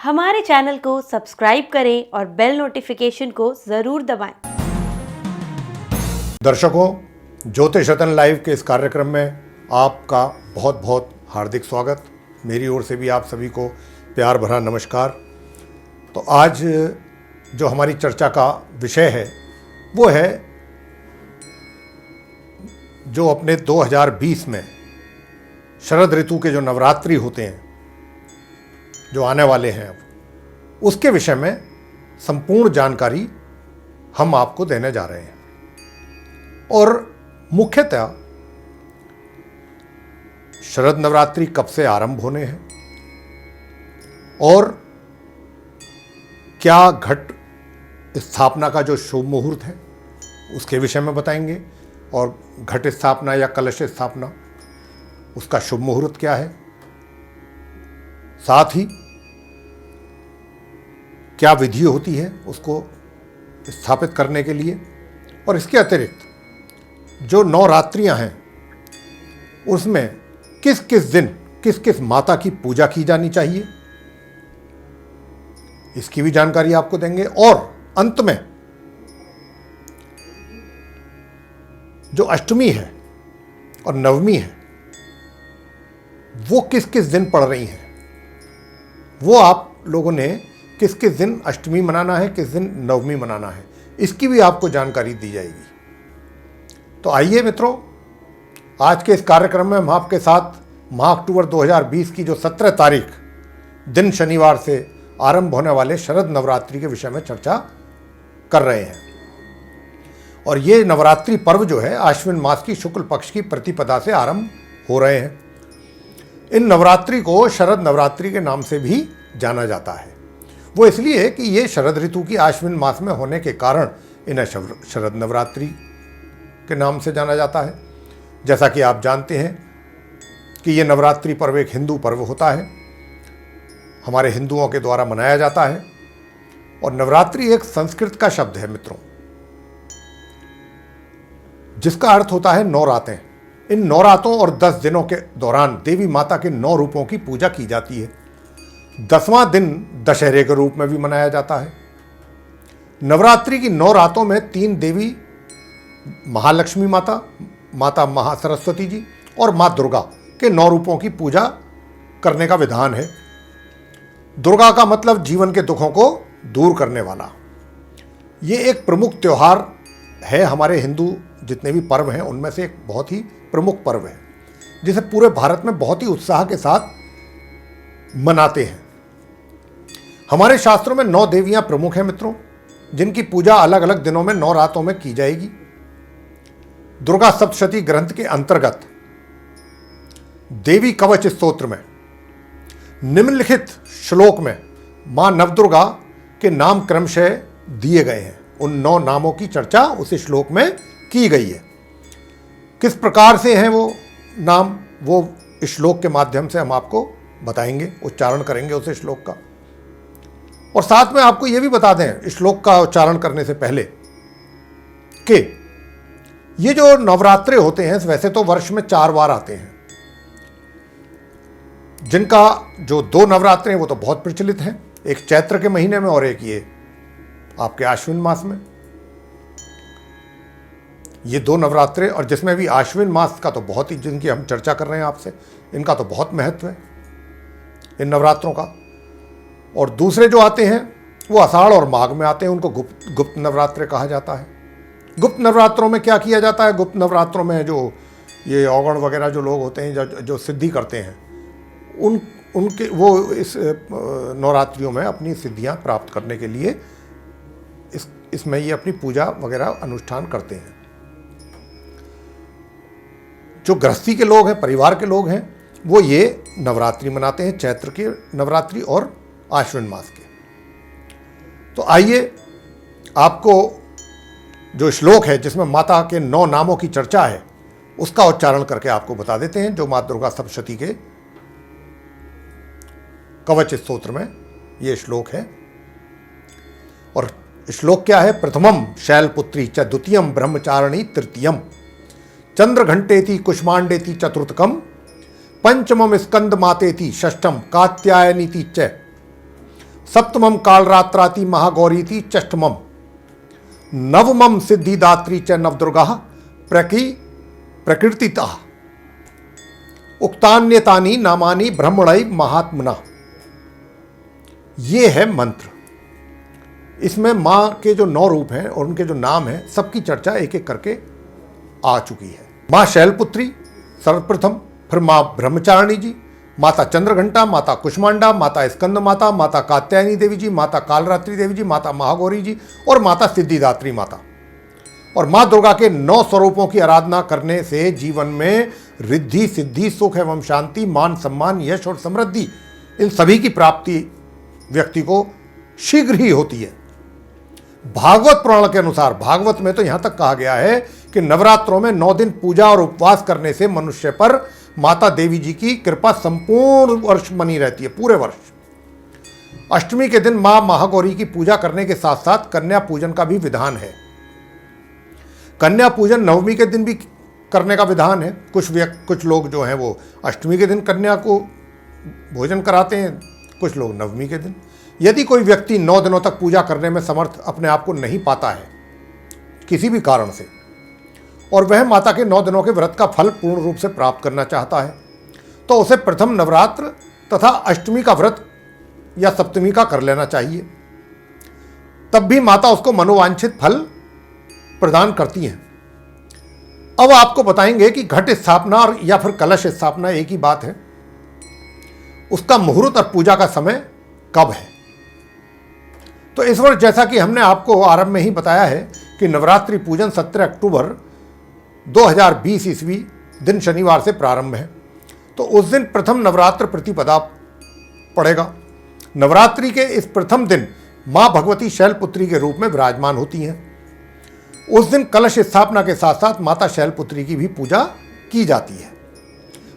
हमारे चैनल को सब्सक्राइब करें और बेल नोटिफिकेशन को ज़रूर दबाएं। दर्शकों, ज्योतिष रतन लाइव के इस कार्यक्रम में आपका बहुत बहुत हार्दिक स्वागत। मेरी ओर से भी आप सभी को प्यार भरा नमस्कार। तो आज जो हमारी चर्चा का विषय है वो है जो अपने 2020 में शरद ऋतु के जो नवरात्रि होते हैं जो आने वाले हैं अब, उसके विषय में संपूर्ण जानकारी हम आपको देने जा रहे हैं। और मुख्यतः शरद नवरात्रि कब से आरंभ होने हैं और क्या घट स्थापना का जो शुभ मुहूर्त है उसके विषय में बताएंगे, और घट स्थापना या कलश स्थापना उसका शुभ मुहूर्त क्या है, साथ ही क्या विधि होती है उसको स्थापित करने के लिए, और इसके अतिरिक्त जो नवरात्रियां हैं उसमें किस किस दिन किस किस माता की पूजा की जानी चाहिए, इसकी भी जानकारी आपको देंगे। और अंत में जो अष्टमी है और नवमी है वो किस किस दिन पड़ रही हैं, वो आप लोगों ने किस किस दिन अष्टमी मनाना है, किस दिन नवमी मनाना है, इसकी भी आपको जानकारी दी जाएगी। तो आइए मित्रों, आज के इस कार्यक्रम में हम आपके साथ माह अक्टूबर 2020 की जो 17 तारीख दिन शनिवार से आरंभ होने वाले शरद नवरात्रि के विषय में चर्चा कर रहे हैं। और ये नवरात्रि पर्व जो है आश्विन मास की शुक्ल पक्ष की प्रतिपदा से आरंभ हो रहे हैं। इन नवरात्रि को शरद नवरात्रि के नाम से भी जाना जाता है। वो इसलिए कि ये शरद ऋतु की आश्विन मास में होने के कारण इन्हें शरद नवरात्रि के नाम से जाना जाता है। जैसा कि आप जानते हैं कि ये नवरात्रि पर्व एक हिंदू पर्व होता है, हमारे हिंदुओं के द्वारा मनाया जाता है। और नवरात्रि एक संस्कृत का शब्द है मित्रों, जिसका अर्थ होता है 9 रातें। इन 9 रातों और 10 दिनों के दौरान देवी माता के 9 रूपों की पूजा की जाती है। 10वां दिन दशहरे के रूप में भी मनाया जाता है। नवरात्रि की 9 रातों में 3 देवी, महालक्ष्मी माता, माता महासरस्वती जी और माँ दुर्गा के 9 रूपों की पूजा करने का विधान है। दुर्गा का मतलब जीवन के दुखों को दूर करने वाला। ये एक प्रमुख त्यौहार है, हमारे हिंदू जितने भी पर्व हैं उनमें से एक बहुत ही प्रमुख पर्व है जिसे पूरे भारत में बहुत ही उत्साह के साथ मनाते हैं। हमारे शास्त्रों में 9 देवियां प्रमुख हैं मित्रों, जिनकी पूजा अलग अलग दिनों में 9 रातों में की जाएगी। दुर्गा सप्तशती ग्रंथ के अंतर्गत देवी कवच स्तोत्र में निम्नलिखित श्लोक में मां नवदुर्गा के नाम क्रमशः दिए गए हैं। उन 9 नामों की चर्चा उस श्लोक में की गई है। किस प्रकार से हैं वो नाम, वो इस श्लोक के माध्यम से हम आपको बताएंगे, उच्चारण करेंगे उस श्लोक का। और साथ में आपको यह भी बता दें इस श्लोक का उच्चारण करने से पहले कि ये जो नवरात्रे होते हैं वैसे तो वर्ष में 4 बार आते हैं, जिनका जो 2 नवरात्रे हैं वो तो बहुत प्रचलित हैं, एक चैत्र के महीने में और एक ये आपके आश्विन मास में। ये 2 नवरात्रे, और जिसमें भी आश्विन मास का तो बहुत ही, जिनकी हम चर्चा कर रहे हैं आपसे, इनका तो बहुत महत्व है इन नवरात्रों का। और दूसरे जो आते हैं वो आषाढ़ और माघ में आते हैं, उनको गुप्त नवरात्रे कहा जाता है। गुप्त नवरात्रों में क्या किया जाता है? गुप्त नवरात्रों में जो ये अवगण वगैरह जो लोग होते हैं जो सिद्धि करते हैं, उनके वो इस नवरात्रियों में अपनी सिद्धियां प्राप्त करने के लिए इसमें ये अपनी पूजा वगैरह अनुष्ठान करते हैं। जो गृहस्थी के लोग हैं, परिवार के लोग हैं, वो ये नवरात्रि मनाते हैं, चैत्र के नवरात्रि और आश्विन मास के। तो आइए आपको जो श्लोक है जिसमें माता के 9 नामों की चर्चा है उसका उच्चारण करके आपको बता देते हैं, जो माँ दुर्गा सप्तशती के कवच स्तोत्र में ये श्लोक है। और श्लोक क्या है? प्रथमम शैलपुत्री च द्वितीयम ब्रह्मचारिणी तृतीयम चंद्र घंटेति कुष्मांडेति चतुर्थकम पंचमम स्कंद मातेति षष्ठम कात्यायनीति च। सप्तमम कालरात्राति महागौरीति चष्टमम नवमम सिद्धिदात्री च नवदुर्गा प्रकृतिता उक्तान्यतानि नामानि ब्रह्मणै महात्मना। ये है मंत्र। इसमें मां के जो 9 रूप हैं और उनके जो नाम हैं सबकी चर्चा एक एक करके आ चुकी है। मां शैलपुत्री सर्वप्रथम, फिर मां ब्रह्मचारिणी जी, माता चंद्रघंटा, माता कुष्मांडा, माता स्कंद माता, माता कात्यायनी देवी जी, माता कालरात्रि देवी जी, माता महागौरी जी और माता सिद्धिदात्री माता। और मां दुर्गा के 9 स्वरूपों की आराधना करने से जीवन में रिद्धि सिद्धि सुख एवं शांति, मान सम्मान, यश और समृद्धि इन सभी की प्राप्ति व्यक्ति को शीघ्र ही होती है। भागवत पुराण के अनुसार, भागवत में तो यहां तक कहा गया है कि नवरात्रों में 9 दिन पूजा और उपवास करने से मनुष्य पर माता देवी जी की कृपा संपूर्ण वर्ष बनी रहती है, पूरे वर्ष। अष्टमी के दिन मां महागौरी की पूजा करने के साथ साथ कन्या पूजन का भी विधान है। कन्या पूजन नवमी के दिन भी करने का विधान है। कुछ लोग जो हैं वो अष्टमी के दिन कन्या को भोजन कराते हैं, कुछ लोग नवमी के दिन। यदि कोई व्यक्ति 9 दिनों तक पूजा करने में समर्थ अपने आप को नहीं पाता है किसी भी कारण से, और वह माता के 9 दिनों के व्रत का फल पूर्ण रूप से प्राप्त करना चाहता है, तो उसे प्रथम नवरात्र तथा अष्टमी का व्रत या सप्तमी का कर लेना चाहिए। तब भी माता उसको मनोवांछित फल प्रदान करती हैं। अब आपको बताएंगे कि घट स्थापना और या फिर कलश स्थापना एक ही बात है। उसका मुहूर्त और पूजा का समय कब है? तो इस वर्ष जैसा कि हमने आपको आरंभ में ही बताया है कि नवरात्रि पूजन 17 अक्टूबर 2020 ईस्वी दिन शनिवार से प्रारंभ है। तो उस दिन प्रथम नवरात्र प्रतिपदा पड़ेगा। नवरात्रि के इस प्रथम दिन मां भगवती शैलपुत्री के रूप में विराजमान होती हैं। उस दिन कलश स्थापना के साथ साथ माता शैलपुत्री की भी पूजा की जाती है।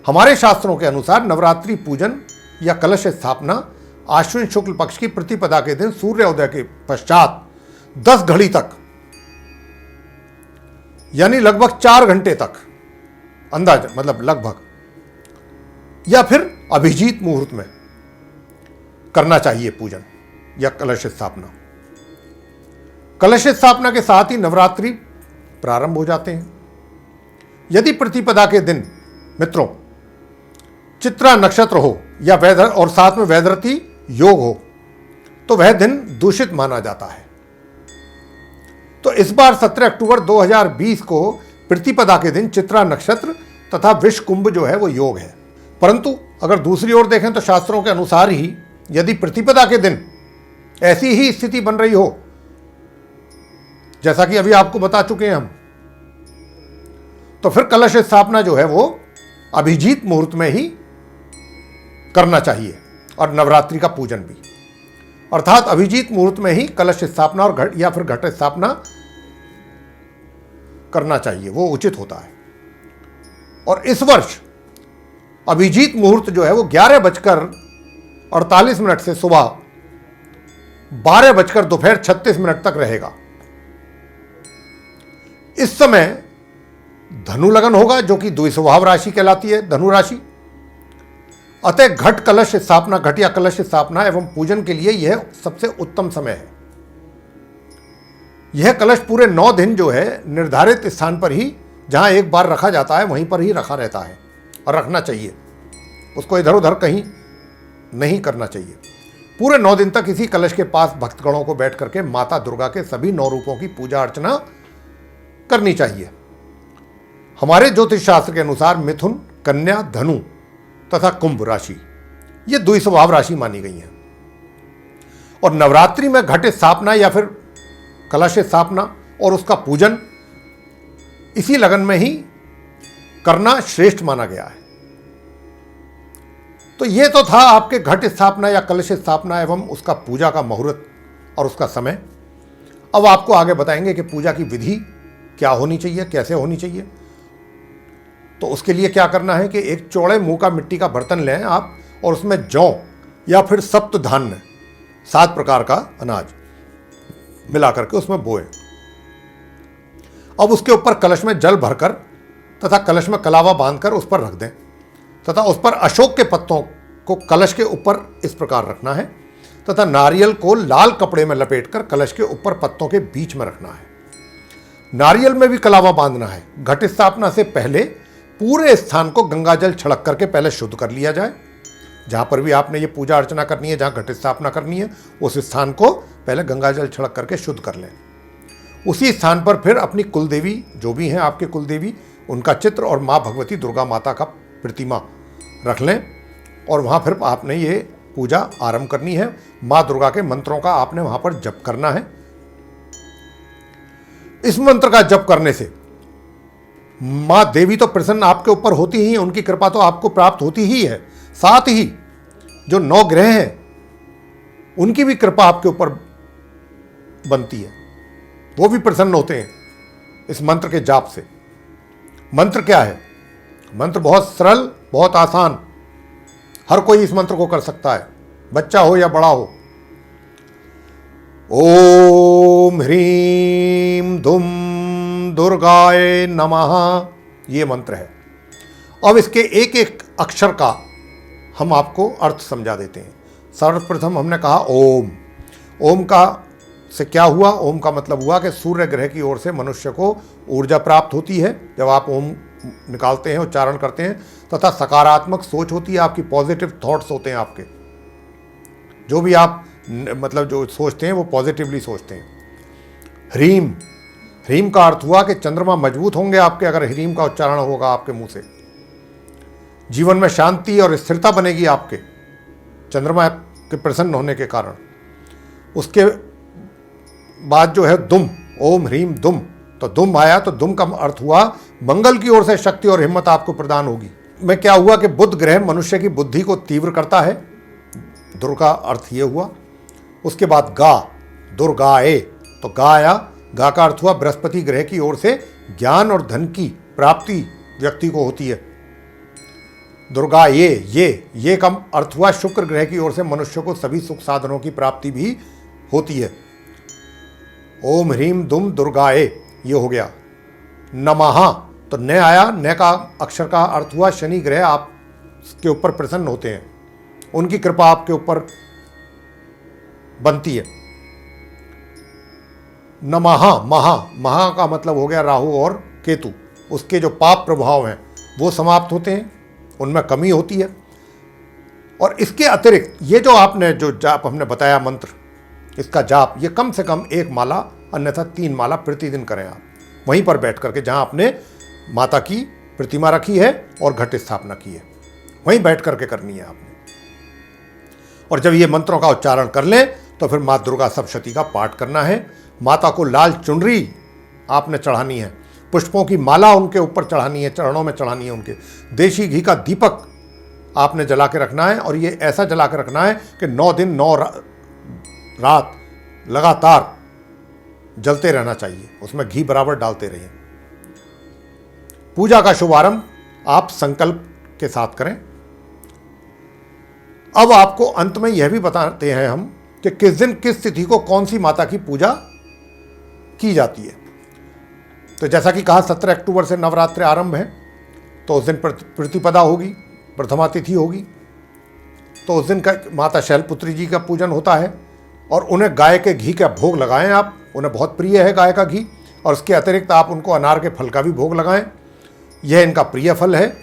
हमारे शास्त्रों के अनुसार नवरात्रि पूजन या कलश स्थापना आश्विन शुक्ल पक्ष की प्रतिपदा के दिन सूर्योदय के पश्चात 10 घड़ी तक, यानी लगभग 4 घंटे तक, अंदाजा मतलब लगभग, या फिर अभिजीत मुहूर्त में करना चाहिए पूजन या कलश स्थापना। कलश स्थापना के साथ ही नवरात्रि प्रारंभ हो जाते हैं। यदि प्रतिपदा के दिन मित्रों चित्रा नक्षत्र हो या वैधर और साथ में वैधरती योग हो तो वह दिन दूषित माना जाता है। तो इस बार 17 अक्टूबर 2020 को प्रतिपदा के दिन चित्रा नक्षत्र तथा विष कुंभ जो है वो योग है। परंतु अगर दूसरी ओर देखें तो शास्त्रों के अनुसार ही यदि प्रतिपदा के दिन ऐसी ही स्थिति बन रही हो जैसा कि अभी आपको बता चुके हैं हम, तो फिर कलश स्थापना जो है वो अभिजीत मुहूर्त में ही करना चाहिए और नवरात्रि का पूजन भी, अर्थात अभिजीत मुहूर्त में ही कलश स्थापना और घट या फिर घट स्थापना करना चाहिए, वो उचित होता है। और इस वर्ष अभिजीत मुहूर्त जो है वो 11:48 से सुबह 12 दोपहर 36 तक रहेगा। इस समय धनु लगन होगा जो कि द्विस्वभाव राशि कहलाती है, धनु राशि। अतः घट कलश स्थापना, घट या कलश स्थापना एवं पूजन के लिए यह सबसे उत्तम समय है। यह कलश पूरे 9 दिन जो है निर्धारित स्थान पर ही, जहां एक बार रखा जाता है वहीं पर ही रखा रहता है और रखना चाहिए, उसको इधर उधर कहीं नहीं करना चाहिए। पूरे 9 दिन तक इसी कलश के पास भक्तगणों को बैठ करके माता दुर्गा के सभी 9 रूपों की पूजा अर्चना करनी चाहिए। हमारे ज्योतिष शास्त्र के अनुसार मिथुन, कन्या, धनु तथा कुंभ राशि ये द्विस्वभाव राशि मानी गई है। और नवरात्रि में घट स्थापना या फिर कलश स्थापना और उसका पूजन इसी लगन में ही करना श्रेष्ठ माना गया है। तो ये तो था आपके घट स्थापना या कलश स्थापना एवं उसका पूजा का मुहूर्त और उसका समय। अब आपको आगे बताएंगे कि पूजा की विधि क्या होनी चाहिए, कैसे होनी चाहिए। तो उसके लिए क्या करना है कि एक चौड़े मुंह का मिट्टी का बर्तन लें आप और उसमें जौ या फिर सप्त धान्य 7 प्रकार का अनाज मिला करके उसमें बोएं। अब उसके ऊपर कलश में जल भरकर तथा कलश में कलावा बांधकर उस पर रख दें तथा उस पर अशोक के पत्तों को कलश के ऊपर इस प्रकार रखना है तथा नारियल को लाल कपड़े में लपेटकर कलश के ऊपर पत्तों के बीच में रखना है। नारियल में भी कलावा बांधना है। घट स्थापना से पहले पूरे स्थान को गंगा जल छिड़क करके पहले शुद्ध कर लिया जाए। जहां पर भी आपने ये पूजा अर्चना करनी है, जहां घट स्थापना करनी है, उस स्थान को पहले गंगा जल छिड़क करके शुद्ध कर लें। उसी स्थान पर फिर अपनी कुलदेवी जो भी हैं आपके कुलदेवी, उनका चित्र और माँ भगवती दुर्गा माता का प्रतिमा रख लें और वहाँ फिर आपने ये पूजा आरंभ करनी है। माँ दुर्गा के मंत्रों का आपने वहाँ पर जप करना है। इस मंत्र का जप करने से माँ देवी तो प्रसन्न आपके ऊपर होती ही, उनकी कृपा तो आपको प्राप्त होती ही है, साथ ही जो 9 ग्रह हैं उनकी भी कृपा आपके ऊपर बनती है, वो भी प्रसन्न होते हैं इस मंत्र के जाप से। मंत्र क्या है? मंत्र बहुत सरल, बहुत आसान, हर कोई इस मंत्र को कर सकता है, बच्चा हो या बड़ा हो। ओम ह्रीम धुम दुर्गाय नमः, ये मंत्र है। अब इसके एक एक अक्षर का हम आपको अर्थ समझा देते हैं। सर्वप्रथम हमने कहा ओम। ओम का से क्या हुआ? ओम का मतलब हुआ कि सूर्य ग्रह की ओर से मनुष्य को ऊर्जा प्राप्त होती है जब आप ओम निकालते हैं, उच्चारण करते हैं, तथा सकारात्मक सोच होती है आपकी, पॉजिटिव थॉट्स होते हैं आपके, जो भी आप मतलब जो सोचते हैं वो पॉजिटिवली सोचते हैं। ह्रीम, ह्रीम का अर्थ हुआ कि चंद्रमा मजबूत होंगे आपके अगर ह्रीम का उच्चारण होगा आपके मुंह से। जीवन में शांति और स्थिरता बनेगी आपके चंद्रमा के प्रसन्न होने के कारण। उसके बाद जो है दुम, ओम ह्रीम दुम, तो दुम आया तो दुम का अर्थ हुआ मंगल की ओर से शक्ति और हिम्मत आपको प्रदान होगी। में क्या हुआ कि बुध ग्रह मनुष्य की बुद्धि को तीव्र करता है, दुर्गा अर्थ ये हुआ। उसके बाद गा, दुर्गाए, तो गा आया, गा का अर्थ हुआ बृहस्पति ग्रह की ओर से ज्ञान और धन की प्राप्ति व्यक्ति को होती है। दुर्गा ये का अर्थ हुआ शुक्र ग्रह की ओर से मनुष्य को सभी सुख साधनों की प्राप्ति भी होती है। ओम ह्रीम दुम दुर्गाए, ये हो गया। नमः, तो न आया, न का अक्षर का अर्थ हुआ शनि ग्रह आपके ऊपर प्रसन्न होते हैं, उनकी कृपा आपके ऊपर बनती है। नमः, महा का मतलब हो गया राहु और केतु, उसके जो पाप प्रभाव हैं वो समाप्त होते हैं, उनमें कमी होती है। और इसके अतिरिक्त ये जो आपने जो जाप हमने बताया मंत्र, इसका जाप ये कम से कम 1 माला अन्यथा 3 माला प्रतिदिन करें आप, वहीं पर बैठ करके जहां आपने माता की प्रतिमा रखी है और घट स्थापना की है, वहीं बैठ करके करनी है आपने। और जब ये मंत्रों का उच्चारण कर लें तो फिर माँ दुर्गा सप्तशती का पाठ करना है। माता को लाल चुनरी आपने चढ़ानी है, पुष्पों की माला उनके ऊपर चढ़ानी है, चरणों में चढ़ानी है उनके। देशी घी का दीपक आपने जला के रखना है, और ये ऐसा जला के रखना है कि 9 दिन 9 रात लगातार जलते रहना चाहिए, उसमें घी बराबर डालते रहिए। पूजा का शुभारंभ आप संकल्प के साथ करें। अब आपको अंत में यह भी बताते हैं हम कि किस दिन किस तिथि को कौन सी माता की पूजा की जाती है। तो जैसा कि कहा 17 अक्टूबर से नवरात्रि आरंभ है, तो उस दिन प्रतिपदा होगी, प्रथमा तिथि होगी, तो उस दिन का माता शैलपुत्री जी का पूजन होता है। और उन्हें गाय के घी का भोग लगाएं आप, उन्हें बहुत प्रिय है गाय का घी, और उसके अतिरिक्त आप उनको अनार के फल का भी भोग लगाएं, यह इनका प्रिय फल है।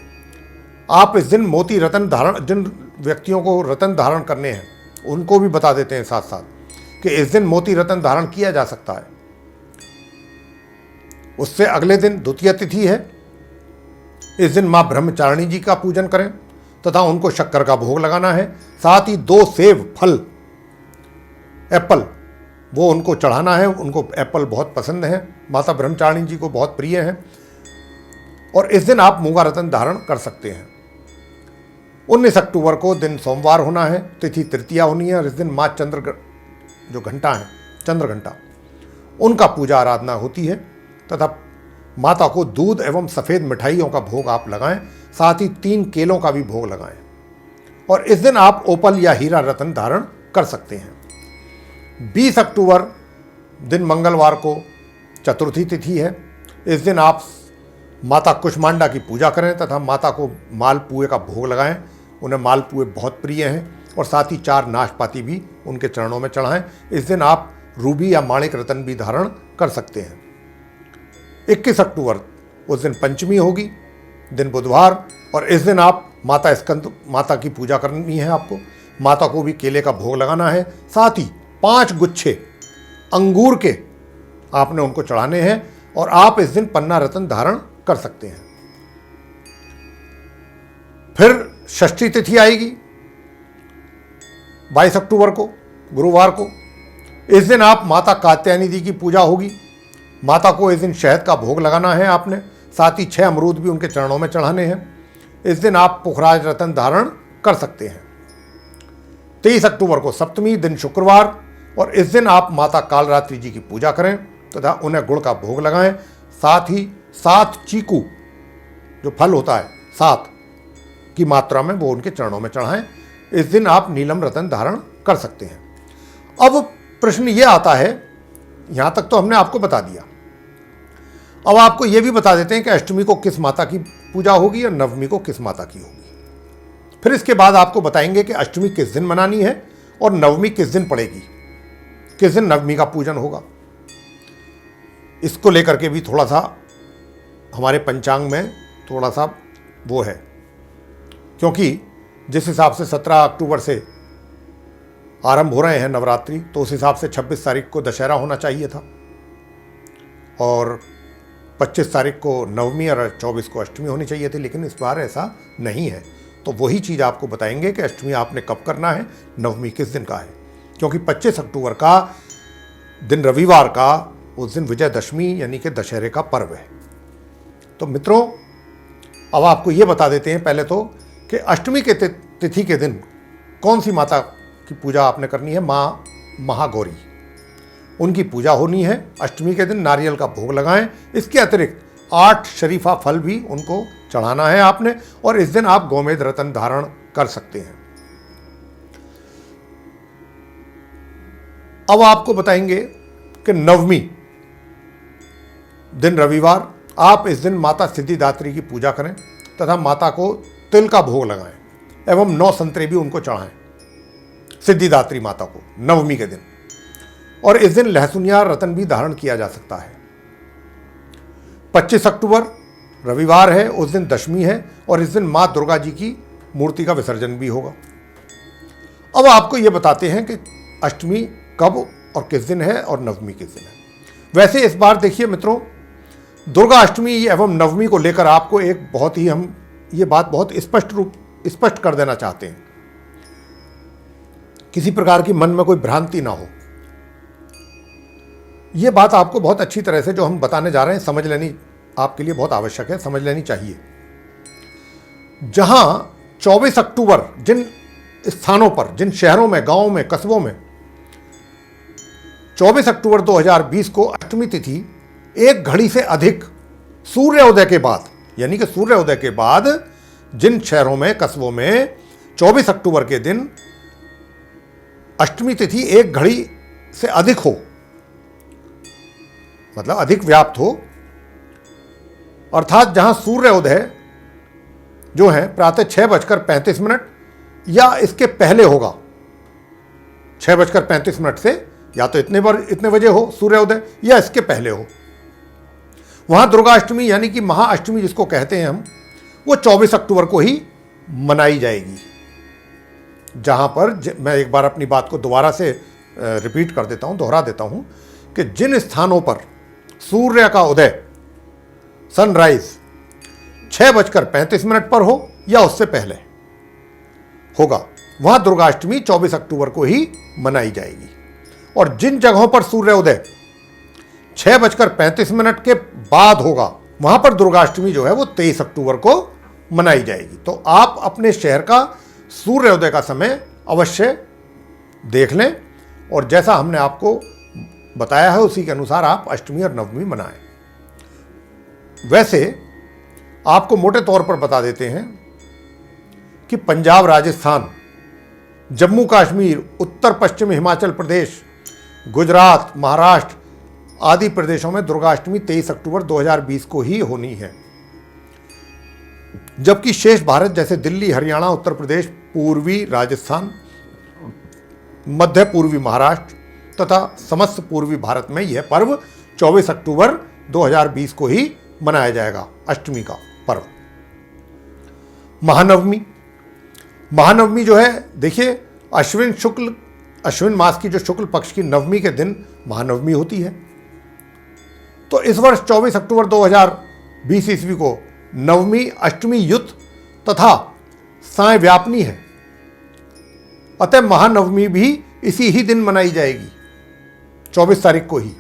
आप इस दिन मोती रतन धारण, जिन व्यक्तियों को रतन धारण करने हैं उनको भी बता देते हैं साथ साथ कि इस दिन मोती रतन धारण किया जा सकता है। उससे अगले दिन द्वितीय तिथि है, इस दिन माँ ब्रह्मचारिणी जी का पूजन करें तथा उनको शक्कर का भोग लगाना है। साथ ही 2 सेब फल, एप्पल, वो उनको चढ़ाना है, उनको एप्पल बहुत पसंद है, माता ब्रह्मचारिणी जी को बहुत प्रिय है। और इस दिन आप मूंगा रतन धारण कर सकते हैं। 19 अक्टूबर को दिन सोमवार होना है, तिथि तृतीया होनी है, और इस दिन माँ चंद्र जो घंटा है, चंद्र घंटा, उनका पूजा आराधना होती है तथा माता को दूध एवं सफ़ेद मिठाइयों का भोग आप लगाएं, साथ ही 3 केलों का भी भोग लगाएं। और इस दिन आप ओपल या हीरा रतन धारण कर सकते हैं। 20 अक्टूबर दिन मंगलवार को चतुर्थी तिथि है, इस दिन आप माता कुष्मांडा की पूजा करें तथा माता को मालपुए का भोग लगाएं, उन्हें मालपुए बहुत प्रिय हैं, और साथ ही 4 नाशपाती भी उनके चरणों में चढ़ाएं। इस दिन आप रूबी या माणिक रत्न भी धारण कर सकते हैं। 21 अक्टूबर उस दिन पंचमी होगी, दिन बुधवार, और इस दिन आप माता स्कंद माता की पूजा करनी है। आपको माता को भी केले का भोग लगाना है, साथ ही 5 गुच्छे अंगूर के आपने उनको चढ़ाने हैं, और आप इस दिन पन्ना रत्न धारण कर सकते हैं। फिर षष्ठी तिथि आएगी 22 अक्टूबर को, गुरुवार को। इस दिन आप माता कात्यायनी जी की पूजा होगी। माता को इस दिन शहद का भोग लगाना है आपने, साथ ही 6 अमरूद भी उनके चरणों में चढ़ाने हैं। इस दिन आप पुखराज रत्न धारण कर सकते हैं। 23 अक्टूबर को सप्तमी, दिन शुक्रवार, और इस दिन आप माता कालरात्रि जी की पूजा करें तथा उन्हें गुड़ का भोग लगाएं। साथ ही 7 चीकू जो फल होता है 7 की मात्रा में वो उनके चरणों में चढ़ाएं। इस दिन आप नीलम रत्न धारण कर सकते हैं। अब प्रश्न ये आता है, यहां तक तो हमने आपको बता दिया, अब आपको ये भी बता देते हैं कि अष्टमी को किस माता की पूजा होगी और नवमी को किस माता की होगी। फिर इसके बाद आपको बताएंगे कि अष्टमी किस दिन मनानी है और नवमी किस दिन पड़ेगी, किस दिन नवमी का पूजन होगा। इसको लेकर के भी थोड़ा सा हमारे पंचांग में थोड़ा सा वो है, क्योंकि जिस हिसाब से 17 अक्टूबर से आरंभ हो रहे हैं नवरात्रि, तो उस हिसाब से 26 तारीख को दशहरा होना चाहिए था और 25 तारीख को नवमी और 24 को अष्टमी होनी चाहिए थी, लेकिन इस बार ऐसा नहीं है। तो वही चीज़ आपको बताएंगे कि अष्टमी आपने कब करना है, नवमी किस दिन का है, क्योंकि 25 अक्टूबर का दिन रविवार का, उस दिन विजयदशमी यानी कि दशहरे का पर्व है। तो मित्रों, अब आपको ये बता देते हैं पहले तो कि अष्टमी के तिथि के दिन कौन सी माता की पूजा आपने करनी है। माँ महागौरी, उनकी पूजा होनी है। अष्टमी के दिन नारियल का भोग लगाएं। इसके अतिरिक्त 8 शरीफा फल भी उनको चढ़ाना है आपने, और इस दिन आप गोमेद रत्न धारण कर सकते हैं। अब आपको बताएंगे कि नवमी दिन रविवार, आप इस दिन माता सिद्धिदात्री की पूजा करें तथा माता को तिल का भोग लगाएं एवं 9 संतरे भी उनको चढ़ाएं सिद्धिदात्री माता को नवमी के दिन। और इस दिन लहसुनिया रत्न भी धारण किया जा सकता है। 25 अक्टूबर रविवार है, उस दिन दशमी है, और इस दिन माँ दुर्गा जी की मूर्ति का विसर्जन भी होगा। अब आपको ये बताते हैं कि अष्टमी कब और किस दिन है और नवमी किस दिन है। वैसे इस बार देखिए मित्रों, दुर्गा अष्टमी एवं नवमी को लेकर आपको एक बहुत ही हम ये बात बहुत स्पष्ट कर देना चाहते हैं, किसी प्रकार की मन में कोई भ्रांति ना हो। ये बात आपको बहुत अच्छी तरह से जो हम बताने जा रहे हैं समझ लेनी आपके लिए बहुत आवश्यक है, समझ लेनी चाहिए। जहां 24 अक्टूबर जिन स्थानों पर, जिन शहरों में, गांवों में, कस्बों में 24 अक्टूबर 2020 को अष्टमी तिथि 1 घड़ी से अधिक सूर्योदय के बाद, यानी कि सूर्योदय के बाद जिन शहरों में, कस्बों में 24 अक्टूबर के दिन अष्टमी तिथि 1 घड़ी से अधिक हो, मतलब अधिक व्याप्त हो, अर्थात जहां सूर्योदय जो है प्रातः 6:35 या इसके पहले होगा, 6:35 से, या तो इतने बजे हो सूर्योदय या इसके पहले हो, वहां दुर्गाष्टमी यानी कि महाअष्टमी जिसको कहते हैं हम, वो 24 अक्टूबर को ही मनाई जाएगी। जहां पर मैं एक बार अपनी बात को दोबारा से रिपीट कर देता हूं, दोहरा देता हूं कि जिन स्थानों पर सूर्य का उदय, सनराइज 6:35 पर हो या उससे पहले होगा, वहां दुर्गाष्टमी 24 अक्टूबर को ही मनाई जाएगी। और जिन जगहों पर सूर्योदय 6:35 के बाद होगा, वहां पर दुर्गाष्टमी जो है वो 23 अक्टूबर को मनाई जाएगी। तो आप अपने शहर का सूर्योदय का समय अवश्य देख लें, और जैसा हमने आपको बताया है उसी के अनुसार आप अष्टमी और नवमी मनाएं। वैसे आपको मोटे तौर पर बता देते हैं कि पंजाब, राजस्थान, जम्मू कश्मीर, उत्तर पश्चिम हिमाचल प्रदेश, गुजरात, महाराष्ट्र आदि प्रदेशों में दुर्गाष्टमी 23 अक्टूबर 2020 को ही होनी है, जबकि शेष भारत जैसे दिल्ली, हरियाणा, उत्तर प्रदेश, पूर्वी राजस्थान, मध्य पूर्वी महाराष्ट्र तथा समस्त पूर्वी भारत में यह पर्व 24 अक्टूबर 2020 को ही मनाया जाएगा, अष्टमी का पर्व। महानवमी, महानवमी जो है देखिए अश्विन मास की जो शुक्ल पक्ष की नवमी के दिन महानवमी होती है। तो इस वर्ष 24 अक्टूबर 2020 ईस्वी को नवमी अष्टमी युत तथा साय व्यापनी है, अतः महानवमी भी इसी ही दिन मनाई जाएगी, 24 तारीख को ही।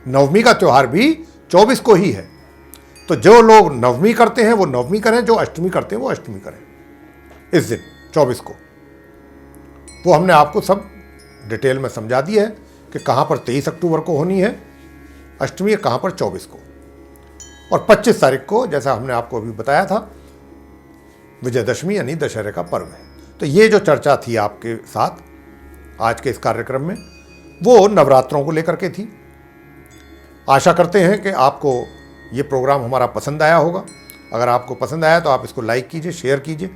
नवमी का त्यौहार भी 24 को ही है। तो जो लोग नवमी करते हैं वो नवमी करें, जो अष्टमी करते हैं वो अष्टमी करें इस दिन 24 को। वो हमने आपको सब डिटेल में समझा दिया है कि कहाँ पर 23 अक्टूबर को होनी है अष्टमी, कहाँ पर 24 को, और 25 तारीख को जैसा हमने आपको अभी बताया था विजयदशमी यानी दशहरे का पर्व है। तो ये जो चर्चा थी आपके साथ आज के इस कार्यक्रम में वो नवरात्रों को लेकर के थी। आशा करते हैं कि आपको ये प्रोग्राम हमारा पसंद आया होगा। अगर आपको पसंद आया तो आप इसको लाइक कीजिए, शेयर कीजिए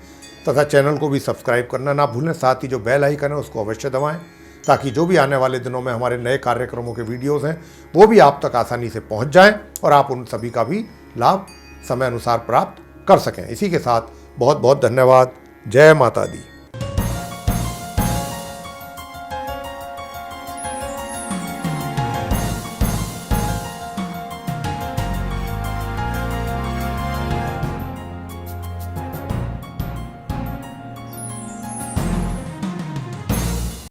तथा चैनल को भी सब्सक्राइब करना ना भूलें। साथ ही जो बेल आइकन है उसको अवश्य दबाएं ताकि जो भी आने वाले दिनों में हमारे नए कार्यक्रमों के वीडियोस हैं वो भी आप तक आसानी से पहुंच जाएं और आप उन सभी का भी लाभ समय अनुसार प्राप्त कर सकें। इसी के साथ बहुत बहुत धन्यवाद। जय माता दी।